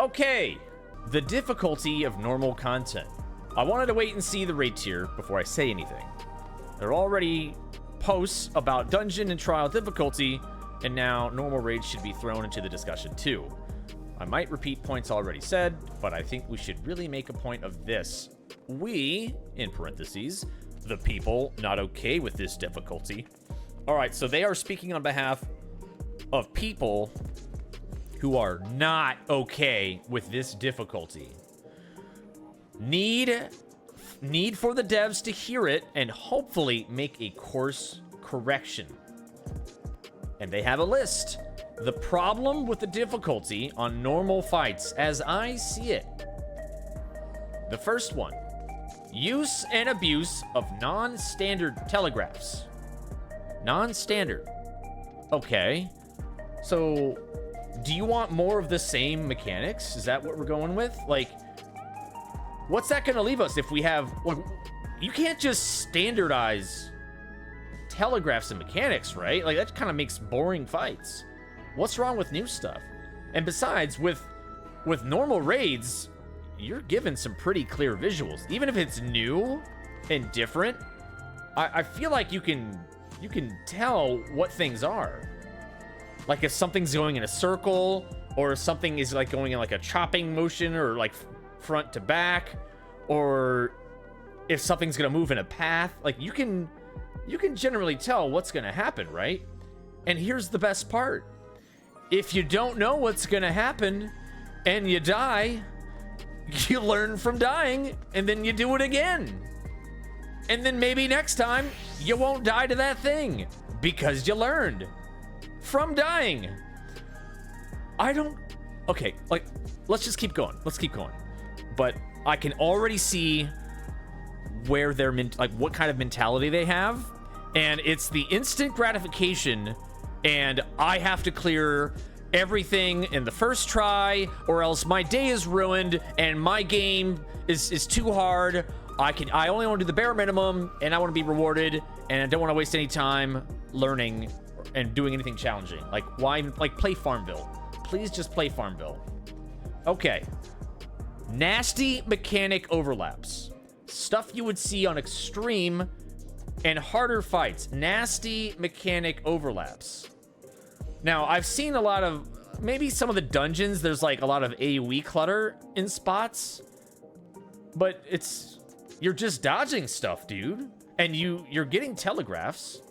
Okay, the difficulty of normal content. I wanted to wait and see the rate tier before I say anything. There are already posts about dungeon and trial difficulty, and now normal raids should be thrown into the discussion too. I might repeat points already said, but I think we should really make a point of this. We, in parentheses, the people not okay with this difficulty. All right, so they are speaking on behalf of people who are not okay with this difficulty. Need for the devs to hear it and hopefully make a course correction. And they have a list. The problem with the difficulty on normal fights, as I see it. The first one, use and abuse of non-standard telegraphs. Non-standard. Okay. So, do you want more of the same mechanics? Is that what we're going with? Like, what's that gonna leave us if we have... Like, you can't just standardize telegraphs and mechanics, right? Like, that kind of makes boring fights. What's wrong with new stuff? And besides, with normal raids, you're given some pretty clear visuals. Even if it's new and different, I feel like you can tell what things are. Like if something's going in a circle, or if something is like going in like a chopping motion, or like front to back, or if something's gonna move in a path, like you can generally tell what's gonna happen, right? And here's the best part. If you don't know what's gonna happen and you die, you learn from dying and then you do it again. And then maybe next time you won't die to that thing because you learned from dying. Okay, like, let's just keep going. Let's keep going. But I can already see where they're what kind of mentality they have. And it's the instant gratification, and I have to clear everything in the first try, or else my day is ruined and my game is too hard. I only want to do the bare minimum, and I want to be rewarded, and I don't want to waste any time learning and doing anything challenging. Like, why? Like, play Farmville. Please just play Farmville. Okay. Nasty mechanic overlaps. Stuff you would see on extreme and harder fights. Nasty mechanic overlaps. Now, I've seen a lot of, maybe some of the dungeons, there's like a lot of AoE clutter in spots, but you're just dodging stuff, dude. And you're getting telegraphs.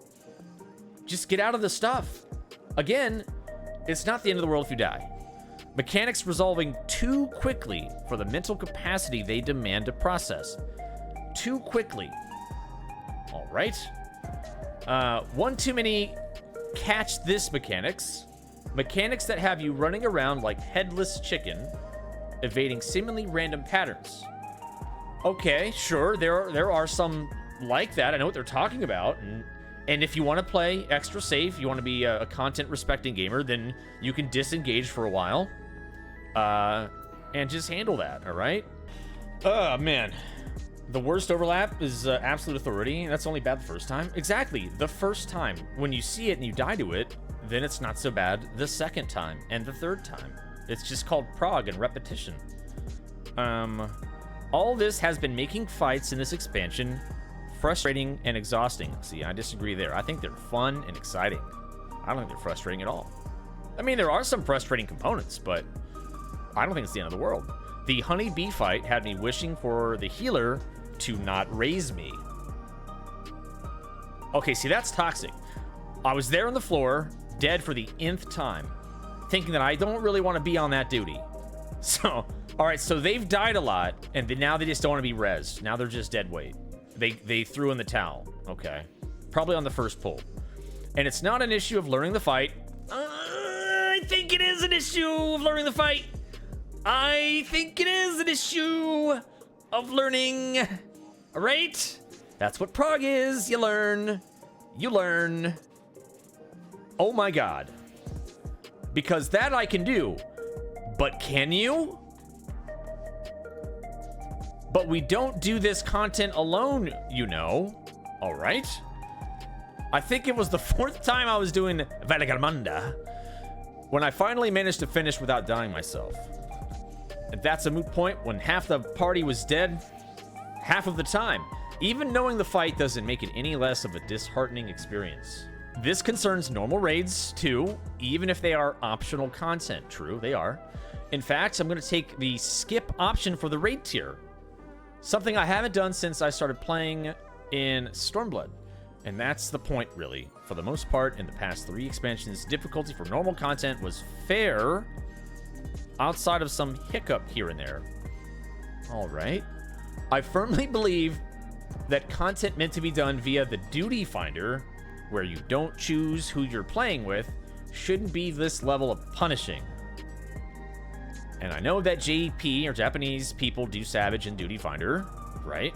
Just get out of the stuff. Again, it's not the end of the world if you die. Mechanics resolving too quickly for the mental capacity they demand to process. Too quickly. All right. One too many catch this mechanics. Mechanics that have you running around like headless chicken, evading seemingly random patterns. Okay, sure, there are some like that. I know what they're talking about. And if you want to play extra safe, you want to be a content-respecting gamer, then you can disengage for a while. And just handle that, all right? Man. The worst overlap is absolute authority. That's only bad the first time. Exactly, the first time. When you see it and you die to it, then it's not so bad the second time and the third time. It's just called prog and repetition. All this has been making fights in this expansion frustrating and exhausting. See, I disagree there. I think they're fun and exciting. I don't think they're frustrating at all. I mean, there are some frustrating components, but I don't think it's the end of the world. The honeybee fight had me wishing for the healer to not raise me. Okay, see, that's toxic. I was there on the floor, dead for the nth time, thinking that I don't really want to be on that duty. So, all right, so they've died a lot, and now they just don't want to be rezzed. Now they're just dead weight. They threw in the towel. Okay. Probably on the first pull. And it's not an issue of learning the fight. I think it is an issue of learning the fight. I think it is an issue of learning. All right? That's what prog is. You learn. You learn. Oh my god. Because that I can do. But can you? But we don't do this content alone, you know. All right? I think it was the 4th time I was doing Valigarmanda when I finally managed to finish without dying myself. And that's a moot point when half the party was dead half of the time. Even knowing the fight doesn't make it any less of a disheartening experience. This concerns normal raids too, even if they are optional content. True, they are. In fact, I'm going to take the skip option for the raid tier. Something I haven't done since I started playing in Stormblood. And that's the point, really. For the most part, in the past 3 expansions, difficulty for normal content was fair, outside of some hiccup here and there. All right. I firmly believe that content meant to be done via the duty finder, where you don't choose who you're playing with, shouldn't be this level of punishing. And I know that JP, or Japanese people, do Savage and Duty Finder, right?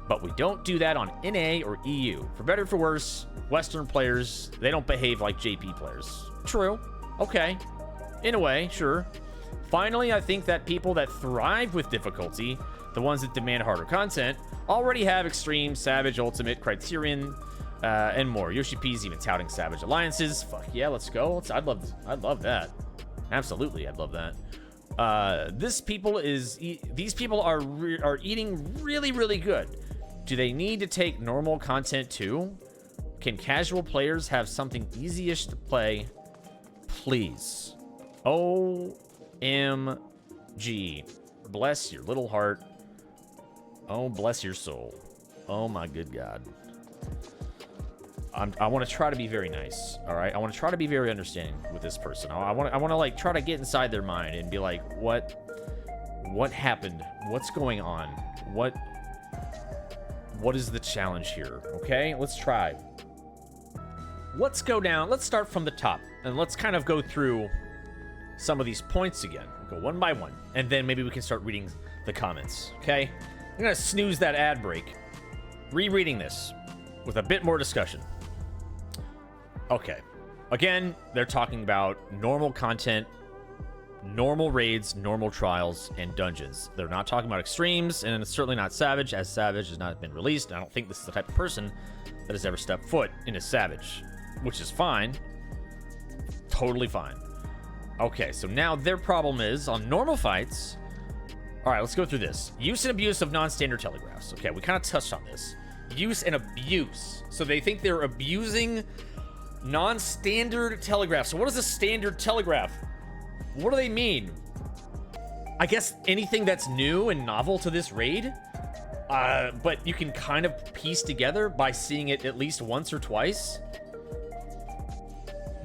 But we don't do that on NA or EU. For better or for worse, Western players, they don't behave like JP players. True. Okay. In a way, sure. Finally, I think that people that thrive with difficulty, the ones that demand harder content, already have Extreme, Savage, Ultimate, Criterion, and more. Yoshi P's even touting Savage Alliances. Fuck yeah, let's go. I'd love that. Absolutely, I'd love that. These people are eating really, really good. Do they need to take normal content too? Can casual players have something easy-ish to play? Please. OMG. Bless your little heart. Oh, bless your soul. Oh my good God. I want to try to be very nice, all right? I want to try to be very understanding with this person. I want to like try to get inside their mind and be like, what happened? What's going on? What is the challenge here? Okay, let's try. Let's go down. Let's start from the top and let's kind of go through some of these points again. We'll go one by one, and then maybe we can start reading the comments. Okay, I'm gonna snooze that ad break, rereading this with a bit more discussion. Okay, again, they're talking about normal content, normal raids, normal trials, and dungeons. They're not talking about extremes, and it's certainly not Savage, as Savage has not been released. I don't think this is the type of person that has ever stepped foot in a Savage, which is fine. Totally fine. Okay, so now their problem is, on normal fights... Alright, let's go through this. Use and abuse of non-standard telegraphs. Okay, we kind of touched on this. Use and abuse. So they think they're abusing non-standard telegraphs. So what is a standard telegraph? What do they mean? I guess anything that's new and novel to this raid, but you can kind of piece together by seeing it at least once or twice.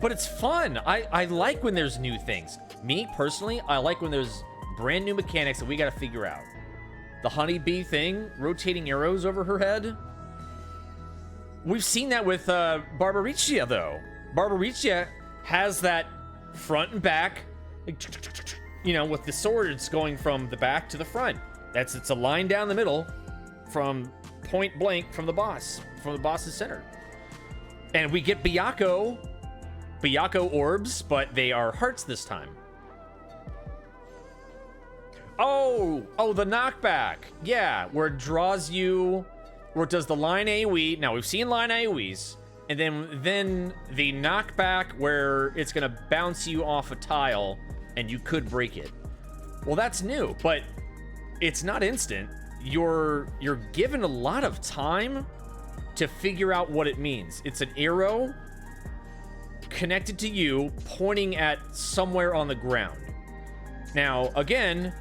But it's fun. I like when there's new things. Me, personally, I like when there's brand new mechanics that we gotta figure out. The honeybee thing, rotating arrows over her head. We've seen that with Barbaricia, though. Barbaricia has that front and back, you know, with the swords going from the back to the front. It's a line down the middle from point blank from the boss's center. And we get Byakuo orbs, but they are hearts this time. Oh, the knockback. Yeah, where it draws you, where it does the line AoE. Now, we've seen line AoEs, and then the knockback where it's going to bounce you off a tile, and you could break it. Well, that's new, but it's not instant. You're given a lot of time to figure out what it means. It's an arrow connected to you, pointing at somewhere on the ground. Now, again...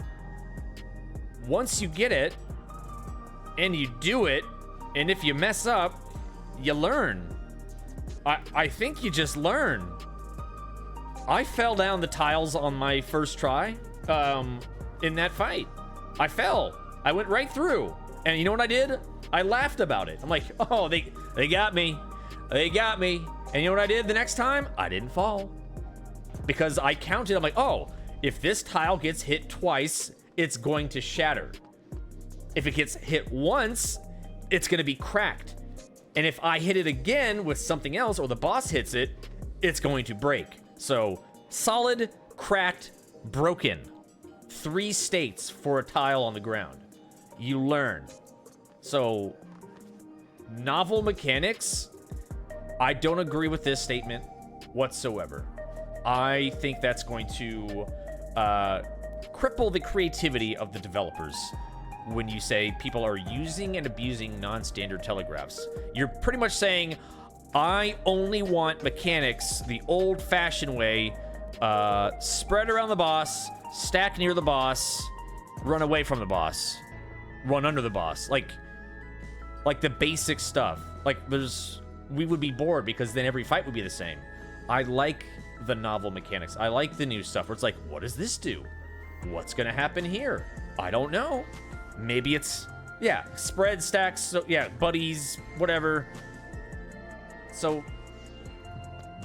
Once you get it, and you do it, and if you mess up, you learn. I think you just learn. I fell down the tiles on my first try in that fight. I fell. I went right through. And you know what I did? I laughed about it. I'm like, oh, they got me. They got me. And you know what I did the next time? I didn't fall. Because I counted. I'm like, oh, if this tile gets hit twice... it's going to shatter. If it gets hit once, it's going to be cracked. And if I hit it again with something else, or the boss hits it, it's going to break. So, solid, cracked, broken. 3 states for a tile on the ground. You learn. So, novel mechanics, I don't agree with this statement whatsoever. I think that's going to cripple the creativity of the developers when you say people are using and abusing non-standard telegraphs. You're pretty much saying, I only want mechanics the old-fashioned way, spread around the boss, stack near the boss, run away from the boss, run under the boss. Like the basic stuff. Like, we would be bored because then every fight would be the same. I like the novel mechanics. I like the new stuff where it's like, what does this do? What's gonna happen here? I don't know. Maybe it's, yeah, spread, stacks, so, yeah, buddies, whatever. So,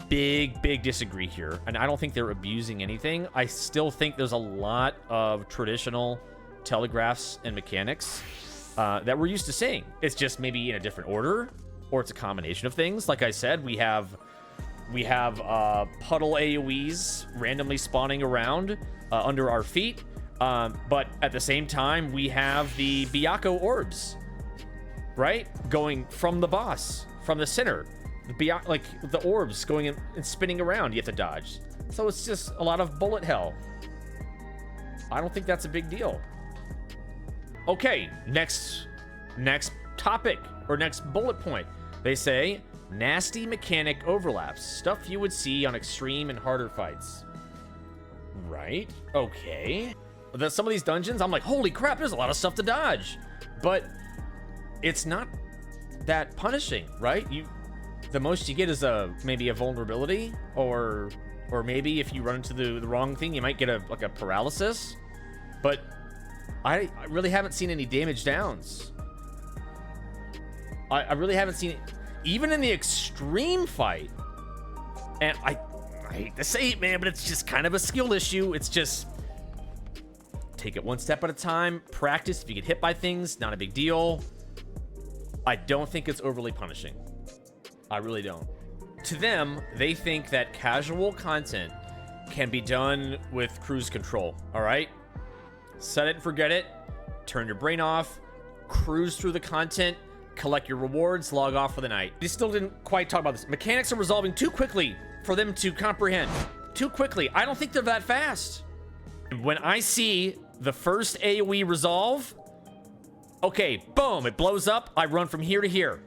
big disagree here. And I don't think they're abusing anything. I still think there's a lot of traditional telegraphs and mechanics that we're used to seeing. It's just maybe in a different order, or it's a combination of things. Like I said, we have puddle AoEs randomly spawning around under our feet. But at the same time, we have the Byaku orbs, right? Going from the boss, from the center. Like the orbs going in and spinning around, you have to dodge. So it's just a lot of bullet hell. I don't think that's a big deal. Okay, next topic, or next bullet point. They say, nasty mechanic overlaps. Stuff you would see on extreme and harder fights. Right, okay. Some of these dungeons, I'm like, holy crap, there's a lot of stuff to dodge. But it's not that punishing, right? The most you get is maybe a vulnerability, or maybe if you run into the wrong thing, you might get a paralysis. But I really haven't seen any damage downs. I really haven't seen it, even in the extreme fight. And I hate to say it, man, but it's just kind of a skill issue. It's just take it one step at a time. Practice. If you get hit by things, not a big deal. I don't think it's overly punishing. I really don't. To them, they think that casual content can be done with cruise control, all right? Set it and forget it. Turn your brain off. Cruise through the content. Collect your rewards. Log off for the night. They still didn't quite talk about this. Mechanics are resolving too quickly for them to comprehend. Too quickly. I don't think they're that fast. When I see the first AoE resolve, okay, boom, it blows up. I run from here to here.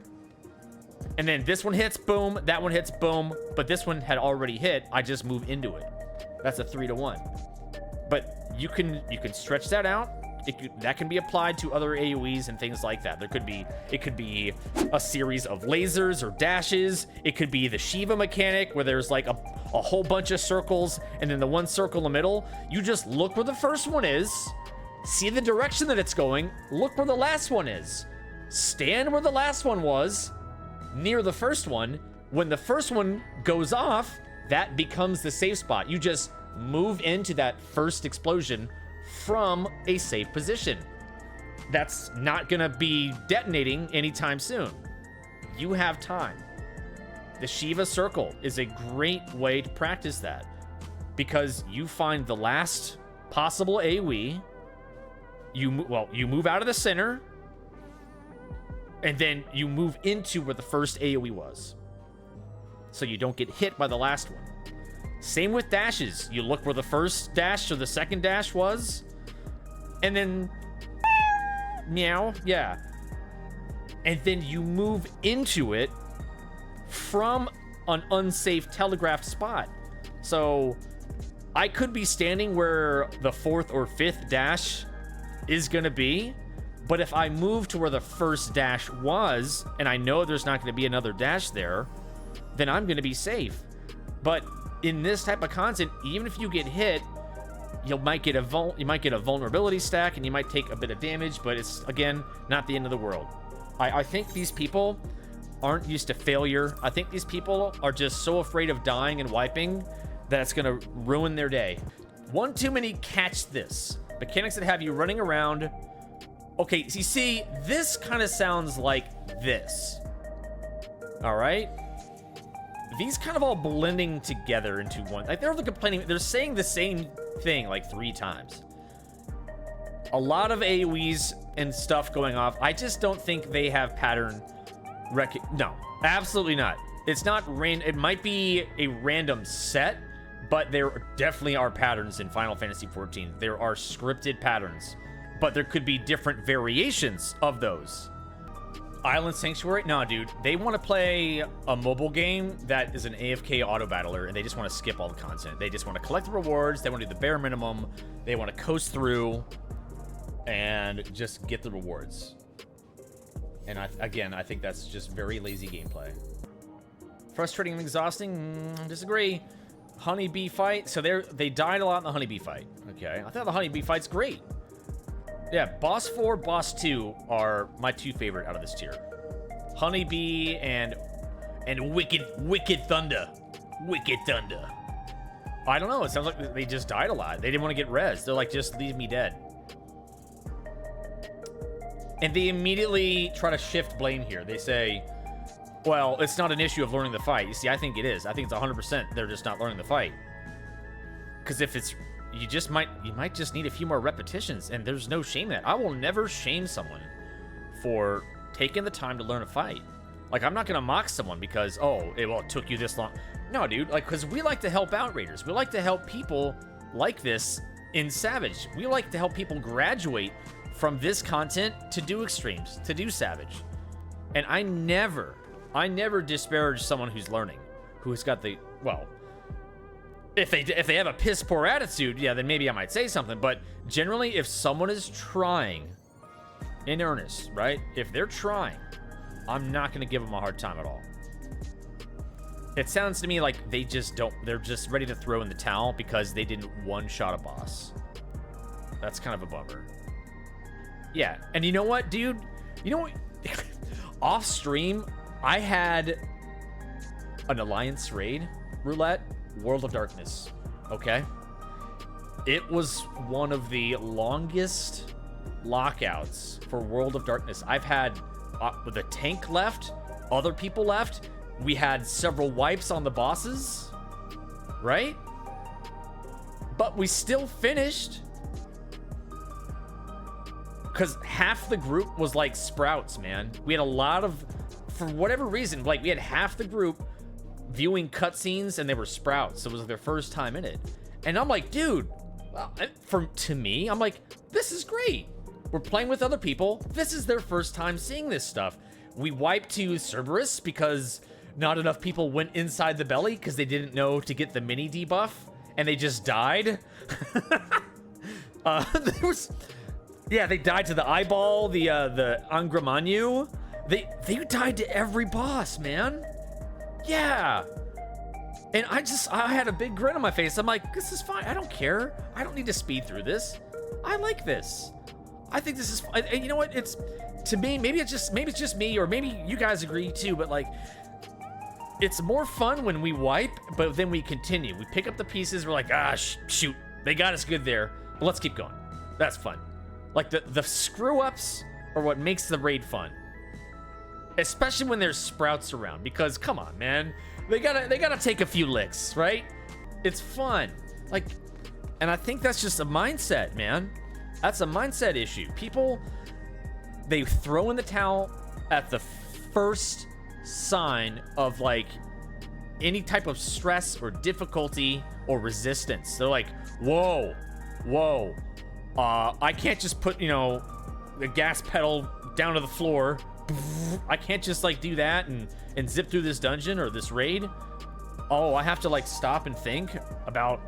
And then this one hits, boom. That one hits, boom. But this one had already hit. I just move into it. That's a 3-to-1. But you can stretch that out. That can be applied to other AoEs and things like that. It could be a series of lasers or dashes. It could be the Shiva mechanic where there's like a whole bunch of circles and then the one circle in the middle. You just look where the first one is, see the direction that it's going, look where the last one is. Stand where the last one was, near the first one. When the first one goes off, that becomes the safe spot. You just move into that first explosion from a safe position. That's not gonna be detonating anytime soon. You have time. The Shiva circle is a great way to practice that, because you find the last possible AoE, you move out of the center, and then you move into where the first AoE was, so you don't get hit by the last one. Same with dashes. You look where the first dash or the second dash was, and then meow, yeah. And then you move into it from an unsafe telegraphed spot. So I could be standing where the fourth or fifth dash is gonna be, but if I move to where the first dash was, and I know there's not gonna be another dash there, then I'm gonna be safe. But in this type of content, even if you get hit, you might get a vulnerability stack and you might take a bit of damage, but it's, again, not the end of the world. I think these people aren't used to failure. I think these people are just so afraid of dying and wiping that it's gonna ruin their day. One too many catch this. Mechanics that have you running around. Okay, so you see, this kind of sounds like this. All right? These kind of all blending together into one. Like, they're complaining, they're saying the same thing like 3 times. A lot of AoEs and stuff going off. I just don't think they have pattern no, absolutely not. It's not it might be a random set, but there definitely are patterns in Final Fantasy XIV. There are scripted patterns, but there could be different variations of those. Island Sanctuary? No, dude. They want to play a mobile game that is an AFK auto battler, and they just want to skip all the content. They just want to collect the rewards. They want to do the bare minimum. They want to coast through and just get the rewards. And again, I think that's just very lazy gameplay. Frustrating and exhausting? Disagree. Honeybee fight. So they died a lot in the honeybee fight. Okay. I thought the honeybee fight's great. Yeah, boss 4, boss 2 are my 2 favorite out of this tier. Honeybee and Wicked Thunder. Wicked Thunder. I don't know. It sounds like they just died a lot. They didn't want to get res. They're like, just leave me dead. And they immediately try to shift blame here. They say, well, it's not an issue of learning the fight. You see, I think it is. I think it's 100% they're just not learning the fight. Because if it's... You might just need a few more repetitions, and there's no shame in that. I will never shame someone for taking the time to learn a fight. Like, I'm not gonna mock someone because, oh, it took you this long. No, dude, like, because we like to help out raiders. We like to help people like this in Savage. We like to help people graduate from this content to do extremes, to do Savage. And I never disparage someone who's learning, who's got the, well, if they have a piss poor attitude, yeah, then maybe I might say something. But generally, if someone is trying in earnest, right? If they're trying, I'm not going to give them a hard time at all. It sounds to me like they're just ready to throw in the towel because they didn't one-shot a boss. That's kind of a bummer. Yeah, and you know what, dude? You know what? Off stream, I had an Alliance raid roulette. World of Darkness, okay? It was one of the longest lockouts for World of Darkness. I've had the tank left, other people left. We had several wipes on the bosses, right? But we still finished because half the group was like sprouts, man. We had a lot of, for whatever reason, like we had half the group viewing cutscenes and they were sprouts, so it was their first time in it. And I'm like, dude, to me, I'm like, this is great. We're playing with other people. This is their first time seeing this stuff. We wiped to Cerberus because not enough people went inside the belly because they didn't know to get the mini debuff, and they just died. They died to the eyeball, the Angramanyu. They died to every boss, man. Yeah. And I had a big grin on my face. I'm like, this is fine. I don't care. I don't need to speed through this. I like this. I think this is fun. And you know what? It's, to me, maybe it's just me, or maybe you guys agree too, but like, it's more fun when we wipe, but then we continue. We pick up the pieces. We're like, shoot, they got us good there, but let's keep going. That's fun. Like the screw ups are what makes the raid fun. Especially when there's sprouts around, because come on, man, they gotta take a few licks, right? It's fun, like, and I think that's just a mindset, man. That's a mindset issue. People, they throw in the towel at the first sign of like any type of stress or difficulty or resistance. They're like, whoa, I can't just put, the gas pedal down to the floor. I can't just like do that and zip through this dungeon or this raid. Oh, I have to like stop and think about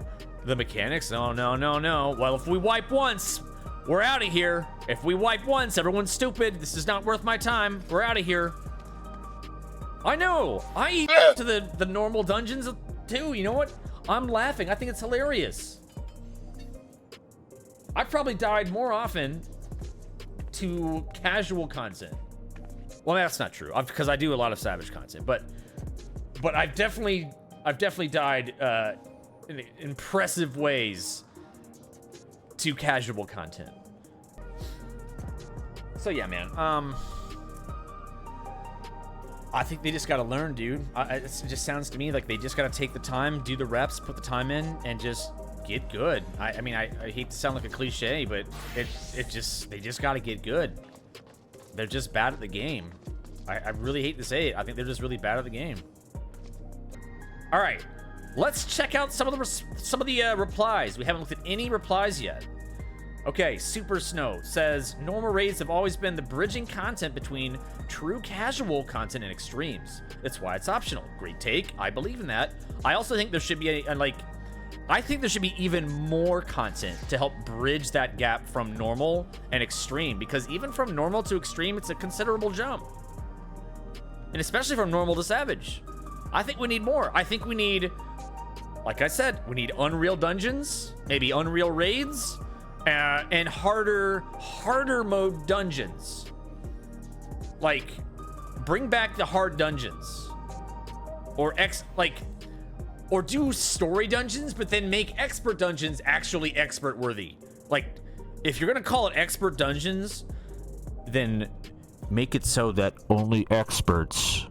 the mechanics. No. Well, if we wipe once, we're out of here. If we wipe once, everyone's stupid. This is not worth my time. We're out of here. I know. I eat to the normal dungeons too. You know what? I'm laughing. I think it's hilarious. I've probably died more often to casual content. Well, that's not true, because I do a lot of Savage content, but I've definitely died in impressive ways to casual content. So yeah, man. I think they just gotta learn, dude. It just sounds to me like they just gotta take the time, do the reps, put the time in, and just get good. I mean, I hate to sound like a cliche, but they just gotta get good. They're just bad at the game. I really hate to say it. I think they're just really bad at the game. All right. Let's check out some of the replies. We haven't looked at any replies yet. Okay, Super Snow says, normal raids have always been the bridging content between true casual content and extremes. That's why it's optional. Great take. I believe in that. I also think there should be I think there should be even more content to help bridge that gap from normal and extreme, because even from normal to extreme, it's a considerable jump. And especially from normal to savage. I think we need more. I think we need, like I said, we need Unreal dungeons, maybe Unreal raids, and harder mode dungeons. Like, bring back the hard dungeons. Or do story dungeons, but then make expert dungeons actually expert worthy. Like, if you're gonna call it expert dungeons, then make it so that only experts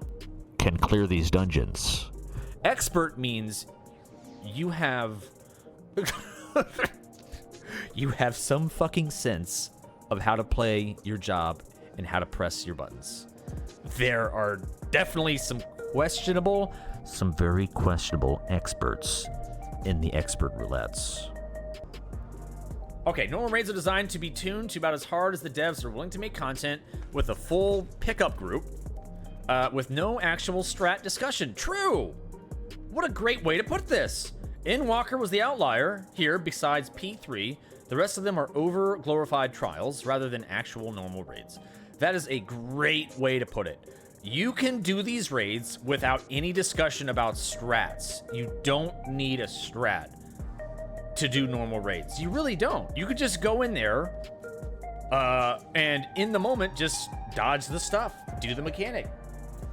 can clear these dungeons. Expert means you have you have some fucking sense of how to play your job and how to press your buttons. There are definitely some very questionable experts in the expert roulettes. Okay, normal raids are designed to be tuned to about as hard as the devs are willing to make content with a full pickup group with no actual strat discussion. True! What a great way to put this. Endwalker was the outlier here besides P3. The rest of them are over-glorified trials rather than actual normal raids. That is a great way to put it. You can do these raids without any discussion about strats. You don't need a strat to do normal raids. You really don't. You could just go in there and in the moment just dodge the stuff, do the mechanic.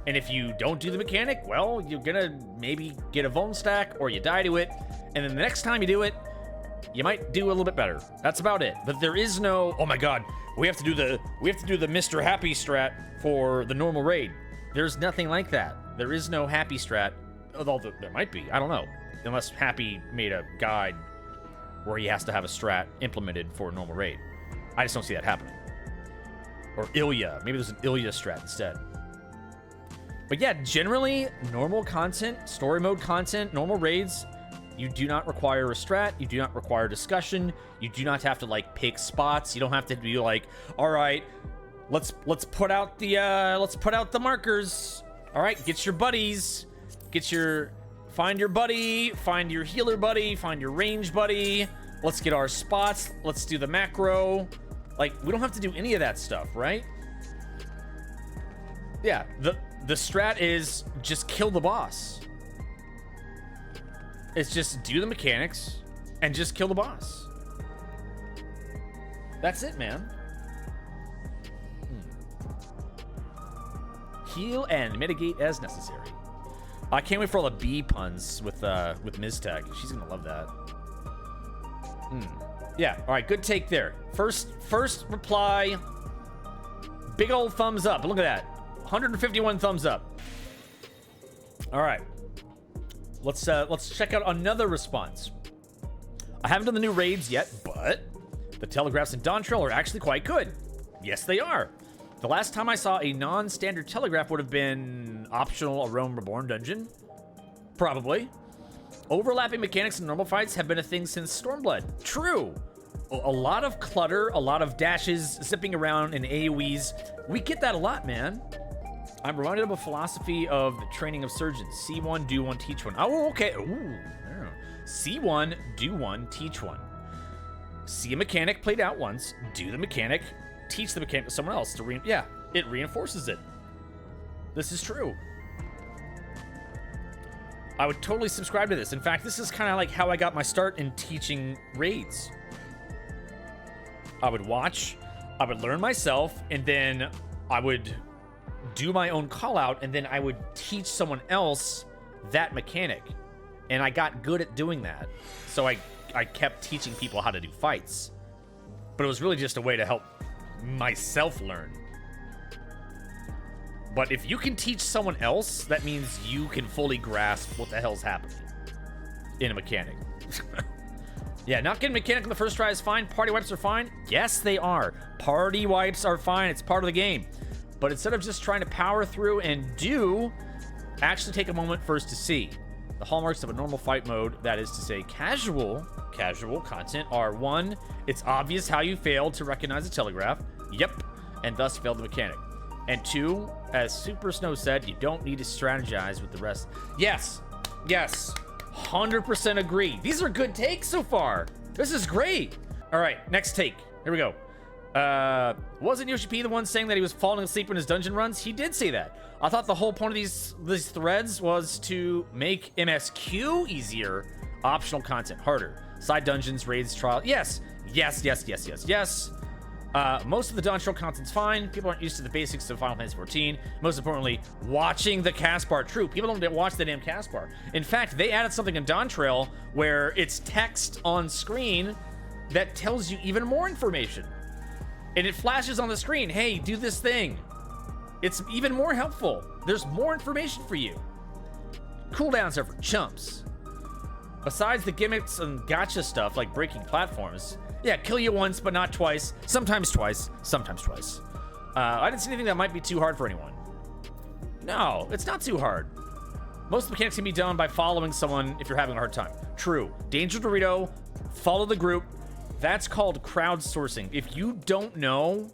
And if you don't do the mechanic, well, you're gonna maybe get a Von stack or you die to it, and then the next time you do it, you might do a little bit better. That's about it. But there is no, oh my god, we have to do the Mr. Happy strat for the normal raid. There's nothing like that. There is no happy strat, although there might be. I don't know. Unless Happy made a guide where he has to have a strat implemented for a normal raid. I just don't see that happening. Or Ilya. Maybe there's an Ilya strat instead. But yeah, generally, normal content, story mode content, normal raids, you do not require a strat. You do not require discussion. You do not have to like pick spots. You don't have to be like, all right, let's put out the markers. All right, get your buddies, find your buddy, find your healer buddy, find your range buddy. Let's get our spots. Let's do the macro. Like, we don't have to do any of that stuff, right? Yeah, the strat is just kill the boss. It's just do the mechanics and just kill the boss. That's it, man. Heal and mitigate as necessary. I can't wait for all the B puns with Miztech. She's gonna love that. Yeah, all right, good take there. First reply, big old thumbs up. Look at that, 151 thumbs up. All right, let's check out another response. I haven't done the new raids yet, but the telegraphs in Dawntrail are actually quite good. Yes, they are. The last time I saw a non-standard telegraph would have been optional A Realm Reborn dungeon. Probably. Overlapping mechanics in normal fights have been a thing since Stormblood. True. A lot of clutter, a lot of dashes, zipping around, and AoEs. We get that a lot, man. I'm reminded of a philosophy of the training of surgeons. See one, do one, teach one. Oh, okay. Ooh. Yeah. See one, do one, teach one. See a mechanic played out once, do the mechanic, teach the mechanic to someone else to it reinforces it. This is true. I would totally subscribe to this. In fact, this is kind of like how I got my start in teaching raids. I would watch, I would learn myself, and then I would do my own call out, and then I would teach someone else that mechanic. And I got good at doing that. So I kept teaching people how to do fights. But it was really just a way to help myself learn. But if you can teach someone else, that means you can fully grasp what the hell's happening in a mechanic. Yeah, not getting mechanic in the first try is fine. Party wipes are fine. Yes, they are. Party wipes are fine. It's part of the game. But instead of just trying to power through and do, actually take a moment first to see. The hallmarks of a normal fight mode, that is to say casual content, are 1, it's obvious how you failed to recognize a telegraph. Yep. And thus failed the mechanic. And 2, as Super Snow said, you don't need to strategize with the rest. Yes. 100% agree. These are good takes so far. This is great. All right, next take. Here we go. Wasn't Yoshi P the one saying that he was falling asleep in his dungeon runs? He did say that. I thought the whole point of these threads was to make MSQ easier. Optional content harder. Side dungeons, raids, trial. Yes. Most of the Dawntrail content's fine. People aren't used to the basics of Final Fantasy XIV. Most importantly, watching the cast bar. True, people don't watch the damn cast bar. In fact, they added something in Dawntrail where it's text on screen that tells you even more information. And it flashes on the screen, hey, do this thing. It's even more helpful. There's more information for you. Cooldowns are for chumps. Besides the gimmicks and gotcha stuff like breaking platforms, yeah, kill you once, but not twice. Sometimes twice. I didn't see anything that might be too hard for anyone. No, it's not too hard. Most of the mechanics can be done by following someone if you're having a hard time. True. Danger Dorito, follow the group. That's called crowdsourcing. If you don't know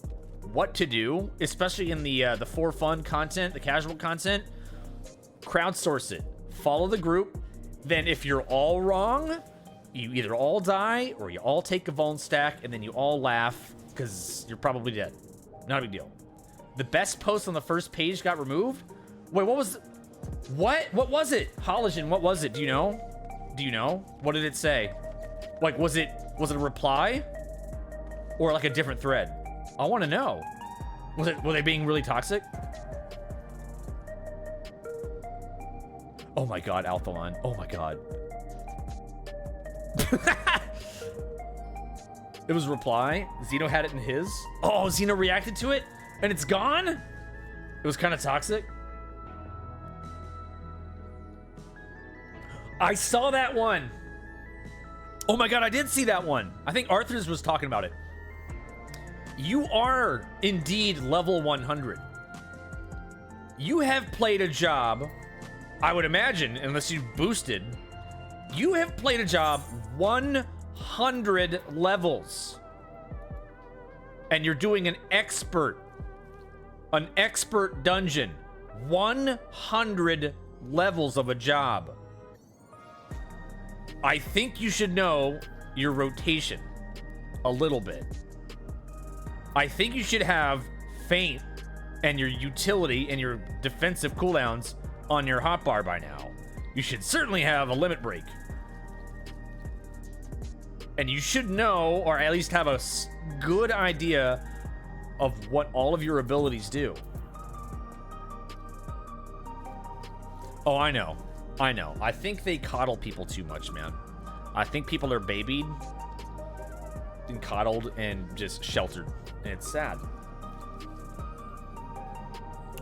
what to do, especially in the for fun content, the casual content, crowdsource it. Follow the group. Then if you're all wrong, you either all die or you all take a vuln stack and then you all laugh because you're probably dead. Not a big deal. The best post on the first page got removed? Wait, what was... What was it? Halogen, what was it? Do you know? What did it say? Like, was it a reply? Or like a different thread? I want to know. Were they being really toxic? Oh my god, Alphalon. Oh my god. It was a reply. Xeno had it in his. Oh, Xeno reacted to it? And it's gone? It was kind of toxic. I saw that one. Oh my god, I did see that one. I think Arthur's was talking about it. You are indeed level 100. You have played a job, I would imagine, unless you boosted, you have played a job 100 levels. And you're doing an expert dungeon. 100 levels of a job. I think you should know your rotation a little bit. I think you should have feint and your utility and your defensive cooldowns on your hotbar by now. You should certainly have a limit break. And you should know, or at least have a good idea of what all of your abilities do. Oh, I know. I think they coddle people too much, man. I think people are babied and coddled and just sheltered. And it's sad.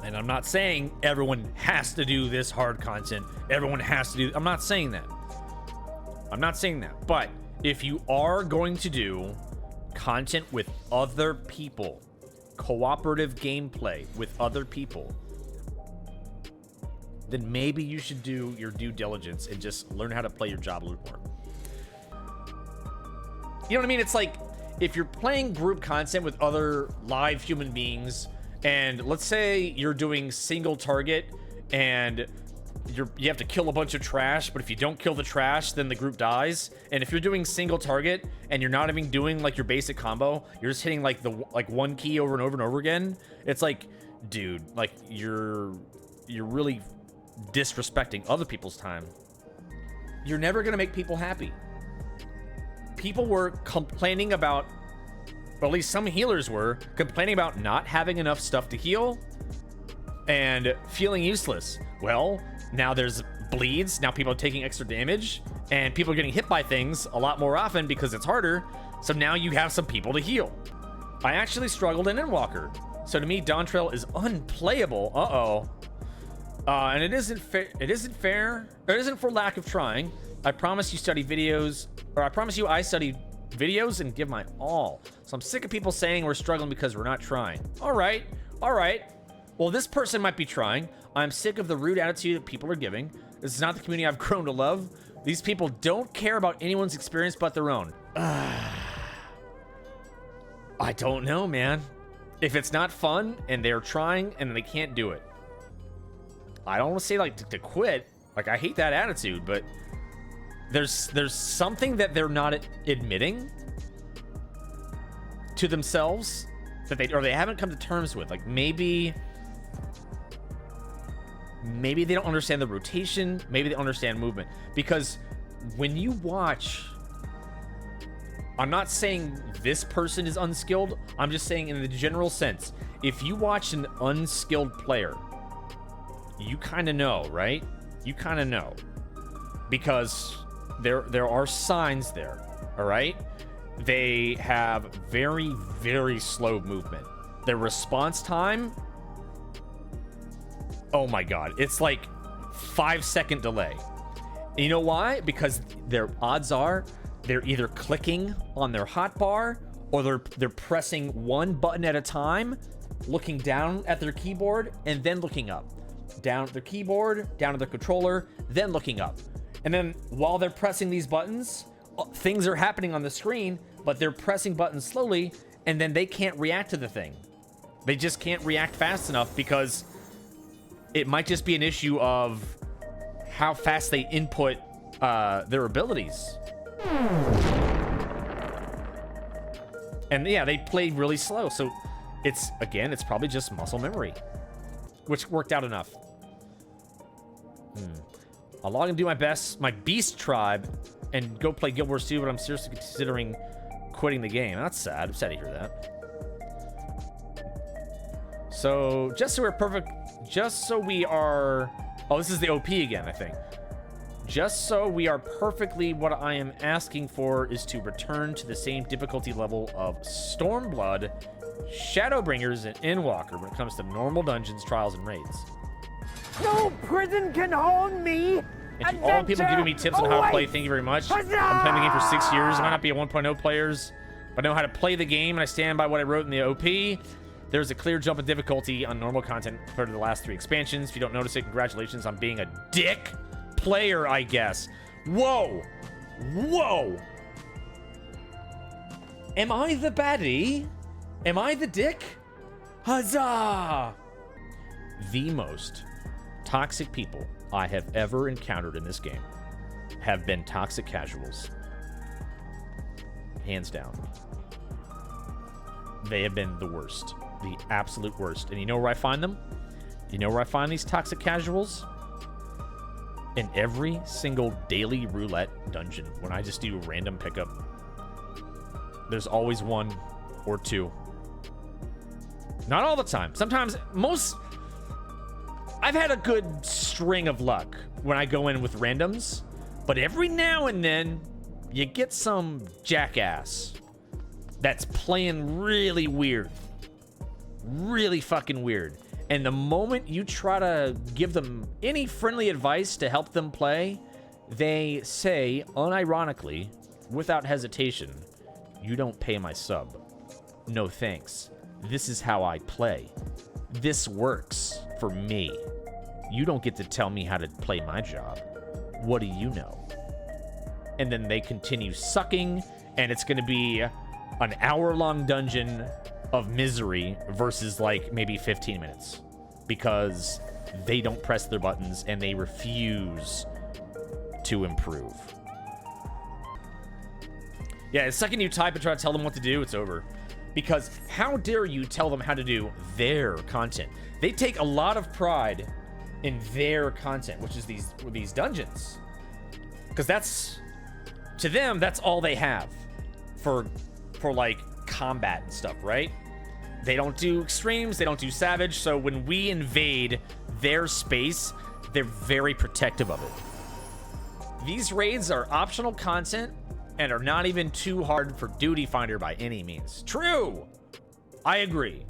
And I'm not saying everyone has to do this hard content. Everyone has to do... I'm not saying that. But if you are going to do content with other people, cooperative gameplay with other people, then maybe you should do your due diligence and just learn how to play your job a little more. You know what I mean? It's like, if you're playing group content with other live human beings, and let's say you're doing single target, and you have to kill a bunch of trash, but if you don't kill the trash, then the group dies. And if you're doing single target, and you're not even doing like your basic combo, you're just hitting like one key over and over and over again, it's like, dude, like you're really disrespecting other people's time. You're never gonna make people happy. People were complaining about, or at least some healers were complaining about not having enough stuff to heal and feeling useless. Well, now there's bleeds. Now people are taking extra damage and people are getting hit by things a lot more often because it's harder. So now you have some people to heal. I actually struggled in Endwalker. So to me, Dawntrail is unplayable. And it isn't fair. It isn't for lack of trying. I promise you I study videos and give my all. So I'm sick of people saying we're struggling because we're not trying. All right. Well, this person might be trying. I'm sick of the rude attitude that people are giving. This is not the community I've grown to love. These people don't care about anyone's experience but their own. I don't know, man. If it's not fun and they're trying and they can't do it, I don't want to say like to quit. Like, I hate that attitude, but there's something that they're not admitting to themselves that they haven't come to terms with. Like, maybe they don't understand the rotation. Maybe they understand movement. Because when you watch, I'm not saying this person is unskilled. I'm just saying in the general sense, if you watch an unskilled player, you kind of know, right? You kind of know. Because there are signs there, all right? They have very, very slow movement. Their response time, oh my God, it's like 5-second delay. And you know why? Because their odds are they're either clicking on their hotbar or they're pressing one button at a time, looking down at their keyboard and then looking up. Down at their keyboard, down at their controller, then looking up. And then while they're pressing these buttons, things are happening on the screen, but they're pressing buttons slowly, and then they can't react to the thing. They just can't react fast enough because it might just be an issue of how fast they input their abilities. And yeah, they play really slow. So it's probably just muscle memory, which worked out enough. I'll log and do my best, my beast tribe, and go play Guild Wars 2, but I'm seriously considering quitting the game. That's sad. I'm sad to hear that. So, just so we are... Oh, this is the OP again, I think. Just so we are perfectly, what I am asking for is to return to the same difficulty level of Stormblood, Shadowbringers, and Endwalker when it comes to normal dungeons, trials, and raids. No prison can hold me! And to all the people giving me tips on how to play, thank you very much. I've been playing the game for 6 years. I might not be a 1.0 players, but I know how to play the game, and I stand by what I wrote in the OP. There's a clear jump in difficulty on normal content compared to the last 3 expansions. If you don't notice it, congratulations on being a dick player, I guess. Whoa! Whoa! Am I the baddie? Am I the dick? Huzzah! The most toxic people I have ever encountered in this game have been toxic casuals. Hands down. They have been the worst. The absolute worst. And you know where I find them? You know where I find these toxic casuals? In every single daily roulette dungeon. When I just do random pickup, there's always 1 or 2. Not all the time. Sometimes, I've had a good string of luck when I go in with randoms, but every now and then you get some jackass that's playing really weird. Really fucking weird. And the moment you try to give them any friendly advice to help them play, they say, unironically, without hesitation, "You don't pay my sub. No thanks. This is how I play. This works for me. You don't get to tell me how to play my job. What do you know?" And then they continue sucking, and it's going to be an hour-long dungeon of misery versus like maybe 15 minutes because they don't press their buttons and they refuse to improve. Yeah, the second you type and try to tell them what to do, it's over. Because how dare you tell them how to do their content? They take a lot of pride in their content, which is these dungeons. Because that's, to them, that's all they have for like combat and stuff, right? They don't do extremes, they don't do savage, so when we invade their space, they're very protective of it. These raids are optional content and are not even too hard for Duty Finder by any means. True! I agree.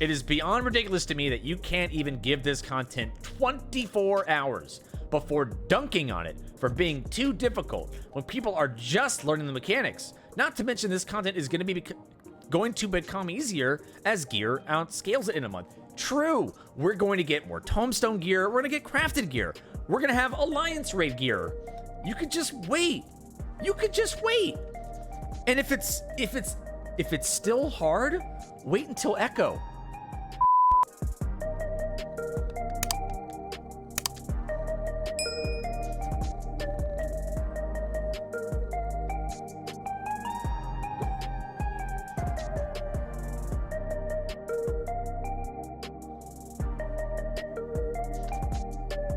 It is beyond ridiculous to me that you can't even give this content 24 hours before dunking on it for being too difficult when people are just learning the mechanics. Not to mention this content is going to become easier as gear outscales it in a month. True, we're going to get more tombstone gear, we're going to get crafted gear. We're gonna have Alliance raid gear. You could just wait. You could just wait. And if it's still hard, wait until Echo.